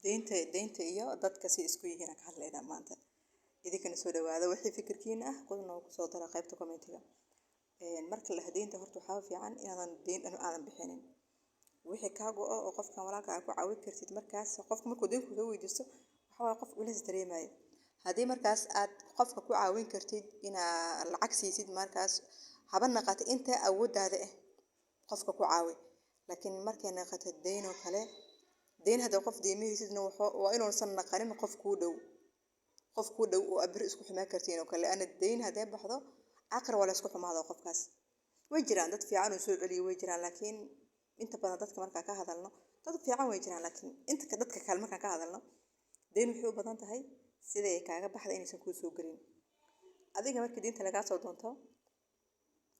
deynta iyo dadka si isku yihiin ka hadlaynaa maanta idinkana soo dhawaada wixii fikirkiina ah qodna ku soo dara qaybta commentiga marka la deynta horta waxaa fiican inaadan deyn aadan bixinin wixii kaago oo qofka walaalka ku caawin kartid markaas qofka markuu deyn ku weydiisto waxa waa qof ula dareemayo haddii markaas aad qofka ku caawin kartid inaa lacag siisid markaas haba naqato inta awoodaada ah qofka ku caawi laakiin markay naqato deyn oo kale deyn hada qof deemihiisna waa inuu san naqanin qof ku dhow oo abri isku xumaa kartiin oo kale ana deyn haday baxdo aqar wala isku xumaado qofkaas way jiraan dad fiican oo soo celiyo way jiraan laakiin inta badan dadka marka ka hadalno dad fiican way jiraan laakiin inta dadka kale marka ka hadalno deyn wuxuu badan tahay sida ay kaaga baxda inaysan ku soo galin adiga markii deynta laga soo doonto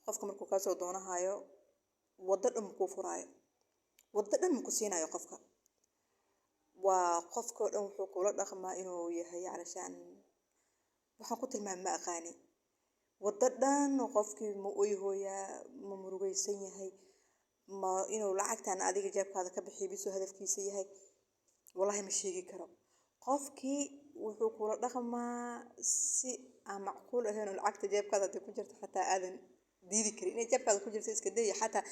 qofka markuu ka soo doonahayo wada dhan ku furaayo wada dhan ku siinayo qofka waa qofka dhan wuxuu kula dhaqmaa inuu yahay calashaan waxaan ku tilmaamay ma aqaani wada dhan qofkii ma oy hooya ma murugaysan yahay ma inuu lacagtan adiga jeebkaada ka bixiyo biso hadafkiisa yahay wallahi ma sheegi karo qofkii wuxuu kula dhaqmaa si aan macquul ahayn lacagta jeebkaada ku jirto xataa aadan diidi karin inay jeebkaada ku jirto iska day xataa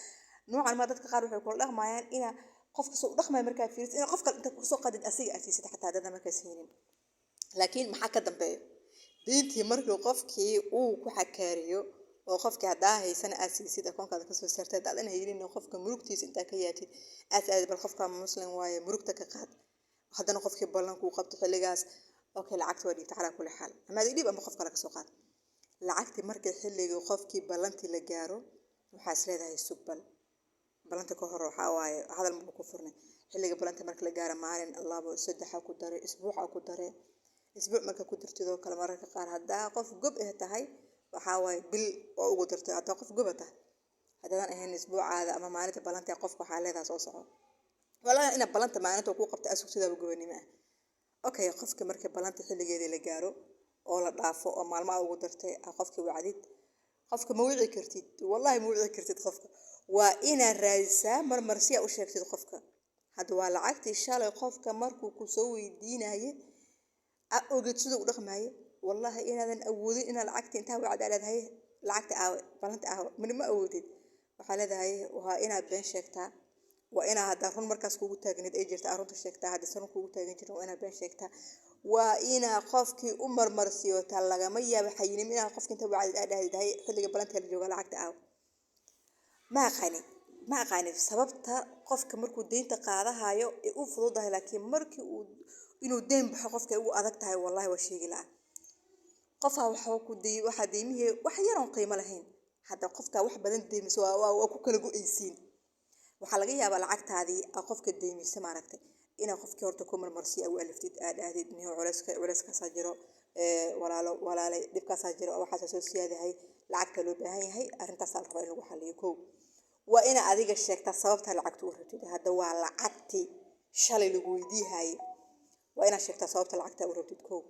noocan ma dadka qaar waxay kula dhaqmayaan ina qofka soo dhaqmay markaa fiiris in qofka inta ku soo qadid asiga artiisada xataa dad markaa siinin laakiin maxaa ka dambeeyo deyntii markii qofkii uu ku xakaariyo oo qofkii hadaa haysan asiisida koonkaada ka soo saartay dadana yeelin qofka murugtiisa inta ka yaatid aad bal qofka muslim waaye murugta ka qaad hadana qofkii ballan ku qabto xilligaas okay lacagta waa dhigta ala kulli xaal ama dib ama qofka laga soo qaad lacagti markii xilliga qofkii ballanti la gaaro waxa isleedahay subbal balanta ka hor waxa waaye hadal ma ku furnay xilliga balanta marka la gaaro maalin allaabo saddex ku daray isbuuc marka ku dirtidoo kala mararka qaar hadaa qof gob ah tahay waxa waaye bil oo ugu dirtay hadaa qof gob ah tahay hadaan ahayn isbuucaada ama maalinta balanta qofka waxa leedahay soo soco walaal ina balanta maalinta ku qabta asugtida gobanimo okay qofka marka balanta xilligeeda la gaaro oo la dhaafo oo maalmaha ugu dirtay qofka wacdid qofka ma wici kartid wallahi ma wici kartid qofka waa ina raaysaa marmarsiya u sheegtid qofka hada waa lacagtii shalay qofka markuu ku soo weydiinayo ogid sidoo u dhaqmaayo wallahi inaadan awoodin in lacagta inta wacd leedahay lacagta balanta ma awoodid waxa leedahay waa inaad been sheegtaa waa ina hada run markaas kugu taagneed ay jirta arunta sheegtaa hada san kugu taagan jirto waa ina been sheegtaa waa ina qofkii u marmarsiyo ta laga ma yaab xayinin ina qofka inta wacd leedahay xilliga balanta la jooga lacagta ma aqaani sababta qofka markuu deynta qaadahayo ee u fududahay laakiin markii uu inuu deyn baxo qofka uu adag tahay wallahi waa sheegi la qofa waxa deymihii wax yar oo qiimo lahayn hada qofka wax badan deymiso waa ku kala go'aysiin waxa laga yaabaa lacagtaadii qofka deymiso ma aragtay ina qofkii horta ku marmarsi aw aliftid aadid niyo culayska saajiro walaalay dibka saajiro waxa soo siyaadahay lacagta loo baahan yahay arintaas la rabo in lagu xaliyo koow waa ina adiga sheegta sababta lacagta u rabtid hada waa lacagti shalay lagu weydiihay waa ina sheegta sababta lacagta u rabtid koow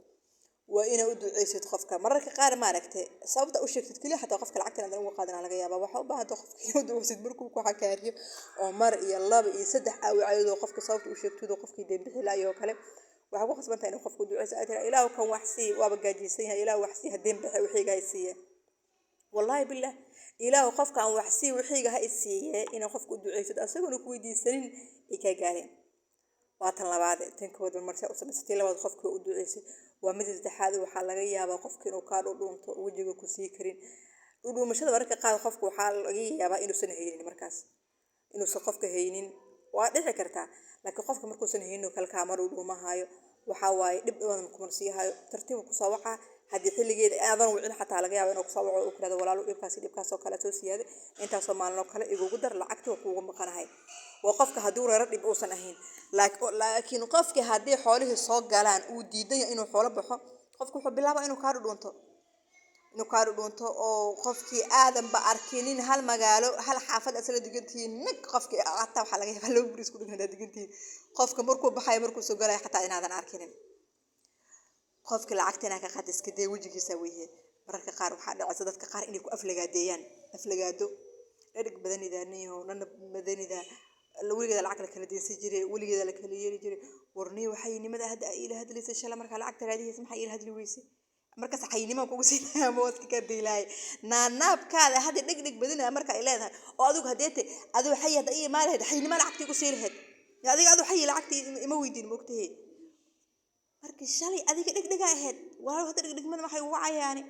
waa ina u duceysid qofka mararka qaar ma aragtay sababta u sheegtid kaliya xataa qofka lacagta ugu qaadana laga yaabaa waxa u baahan qofka inuu duceysid markuu ku xakaariyo oo mar iyo laba iyo saddex awcaydo qofka sababta u sheegtid qofkii deyn bixi laayo kale waxa ku qasbantahay in qofku duceysid aad ilaahu kan wax si waaba gaajiysan yahay ilaahu wax si hadeen bixi wixii gaaysiye wallahi billah ilaahu qofka aan wax si wixii ha isiiye in qofku duceysid asagoo ku weydiisanin ka gaareen waa tan labaad tan kood marka u sameysatay labaad qofka u duceysid waa mid saddexaad waxa laga yaabaa qofka inuu ka dhunto wajiga ku sii karin dhumashada marka qaar qofka waxa laga yaabaa inuu san haynin markaas inuu qofka haynin waa dhici kartaa laakiin qofka markuu san haynin kala kaamar u dhumahayo waxa waaye dib badan ku marsiyahayo tartiib ku soo waxa hadii xilligeeda aadan wicin xataa laga yaabaa inuu ku soo waco oo kala walaalo dhibkaas oo kala soo siyaaday inta Soomaaliya kale igu dar lacagta kuugu maqanahay waa qofka haduu reer dib uusan ahayn laakiin qofka hadii xoolaha soo galaan uu diiday inuu xoolo baxo qofku wuxuu bilaabaa inuu ka dhunto oo qofkii aadan ba arkinin hal magaalo hal xaafad asla digantiin nag qofkii aata waxa laga yaabaa loo buris ku dhigana digantiin qofka markuu baxay markuu soo galay xataa inaadan arkinin qofka lacagtina ka qad iska day wajigiisa weeye mararka qaar waxa dhacay dadka qaar inay ku aflagaado dherig badan idaaniyo nan badanida weligeeda lacag la kala deensan jiray weligeeda la kala yeeri jiray warniyo xaynimada hadda ila hadlaysa shala marka lacagta raadiyaysa maxay ila hadli weysay markaas xaynimo kugu siinaya mooska ka diilay naabkaada hadda dhigdhig badina marka ay leedahay oo adigu hadeete adigu xayada iyo maalaheed xaynimo lacagtii ku siilaheed adigu xay lacagtii ima weydiin moogtahay markii shalay adiga dhigdhiga aheed waa hadda dhigdhigmada maxay ugu cayaani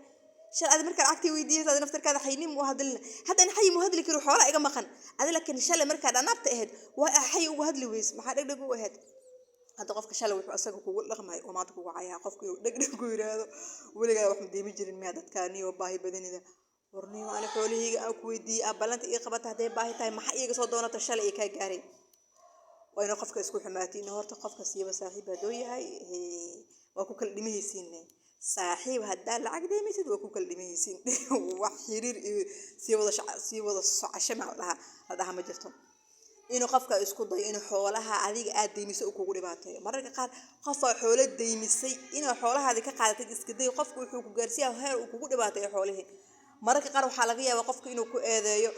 shal adiga marka lacagtii weydiisay naftarkaada xaynim u hadlina hadda in xay mu hadli karo xoolo iga maqan adiga laakiin shalay marka dhanaabta aheed waa xay ugu hadli weys maxaa dhigdhig u aheed hadda qofka shalay wuxuu asaga kugu dhaqmay oo maanta kugu cayaa qofku inuu dhigdhig ku yiraahdo weligaa wax ma jirin miya dadkaani oo baahi badanida warniyo aan xoolahayga aan ku weydiiyay balanta ii qabata haday baahi tahay maxaa iiga soo doonato shalay ka gaaray waa inuu qofka isku xumaatiin horta qofka siiba saaxiib hadoo yahay waa ku kala dhimihaysiin saaxiib hadaa lacag deemaysid waa ku kala dhimihaysiin wax xiriir si wada socashama la dhaha ma jirto inuu qofka isku dayo inuu xoolaha adiga aad deemisay kugu dhibaateeyo mararka qaar qofka xoolo deemisay inuu xoolahaadi ka qaadatay iska day qofku wuxuu ku gaarsiyaa heer uu kugu dhibaateeyo xoolaha mararka qaar waxa laga yaabaa qofka inuu ku eedeeyo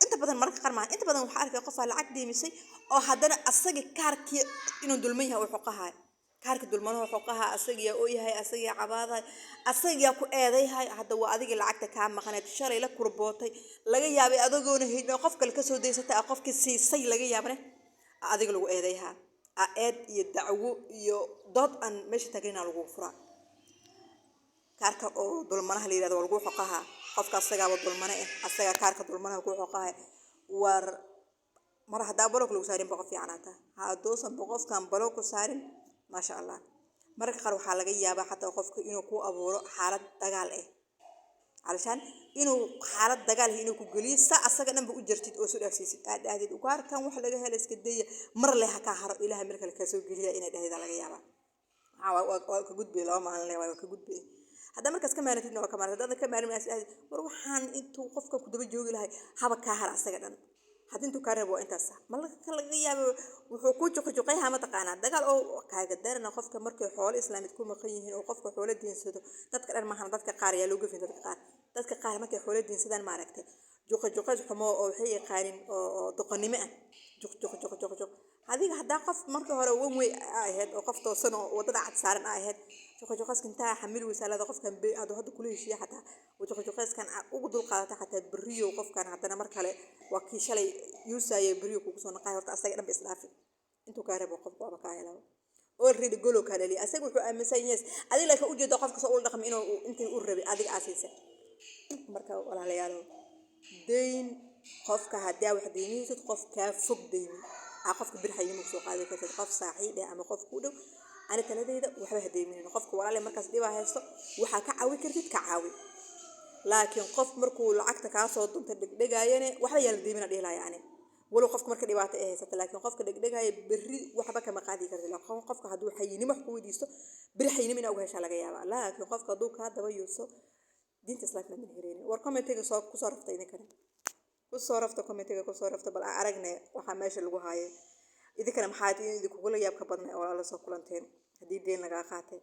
inta badan waxa arkay qof lacag deemisay oo haddana asaga kaarkii inuu dulman yahay wuxuu qahay kaarka dulmanaha wuxuu qahaa asaga oo yahay asaga cabaada asaga ku eedeeyay hadda waa adiga lacagta ka maqaneed shalay la kurbootay laga yaabay adagoona heedna qof kale ka soo deysatay qofkii siisay laga yaabane adiga lagu eedeeyay eed iyo dacwo iyo dad aan meesha taagina lagu furaa kaarka oo dulmanaha la yiraahdo lagu xoqaha qofka asaga dulmana asaga kaarka dulmanaha ku xoqahay war mar hadaa baloog lagu saarin boqof fiicanaata doosan boqofkan baloog ku saarin ما شاء الله مرة قالوا حالة جيابة حتى وقفك إنه كو أبورو حالة دجال علشان إنه حالة دجال هي إنه كجليس سأصدق أنا بأجرتي أسود أساسي هذه وقار كان واحد لجها الإسكندية مرة لها كهر إلها مركز الكسو جليا إن هذه على جيابة وكجود بلا ما أنا وكجود بي هذا مركز كمان إنه كمان هذا كمان من أساس وروحان أنتوا وقفك كده بيجوا لها حبك كهر أصدق أنا hadii intuu ka reebo intaas malka laga yaabo wuxuu ku juqjuqayha ma taqaana dagaal oo kaaga darna qofka markay xoolo islaamid ku maqan yihiin oo qofka xoolo diinsado dadka dhan maahan dadka qaar yaa loo gafin dadka qaar markay xoolo diinsadaan ma aragtay juqjuqays xumo oo waxay yaqaanin oo doqonnimo ah juq adiga hadaa qof marka hore way ahayd oo qof toosan oo wadada cad saaran ahayd juqjuqayskan taa xamil wasaalada qofkan hadda kula heshiya xataa juqjuqayskan ugu dul qaadata xataa bariyo qofkan hadana mar kale waa kii shalay yuusay bariyo kugu soo naqay horta asaga dhan islaafi intuu ka reebo qofku aba ka helo oo reedi golo ka dhali asaga wuxuu aaminsan yahay adiga la ka ujeedo qofka soo ul dhaqmo inuu intii u rabay adiga aasiisa marka walaalayaal deyn qofka hadaa wax deynaysid qof ka fog deyni qofka birxayni soo qaaday ka qof saaxiib ama qof ku dhow ana taladeeda waxba hadeemin qofka walaal markaas dhiba haysto waxa ka caawi kartid ka caawi laakiin qof markuu lacagta ka soo dunta dhigdhigayane waxa yeel deemina dhiilay yani walo qofka marka dhibaato ay haysato laakiin qofka dhigdhigay bari waxba kama qaadi kartid laakiin qofka haduu xayinimo wax ku weydiisto birxayni ina uga hesha laga yaabaa laakiin qofka haduu ka daba yuuso diinta islaamka ma hireen war commentiga soo ku soo raftay idin kale ku soo rafta commentiga ku soo rafta bal aragne waxa meesha lagu haayay idinkana maxaad idinku kula yaab ka badnay oo la soo kulanteen hadii deen laga qaatay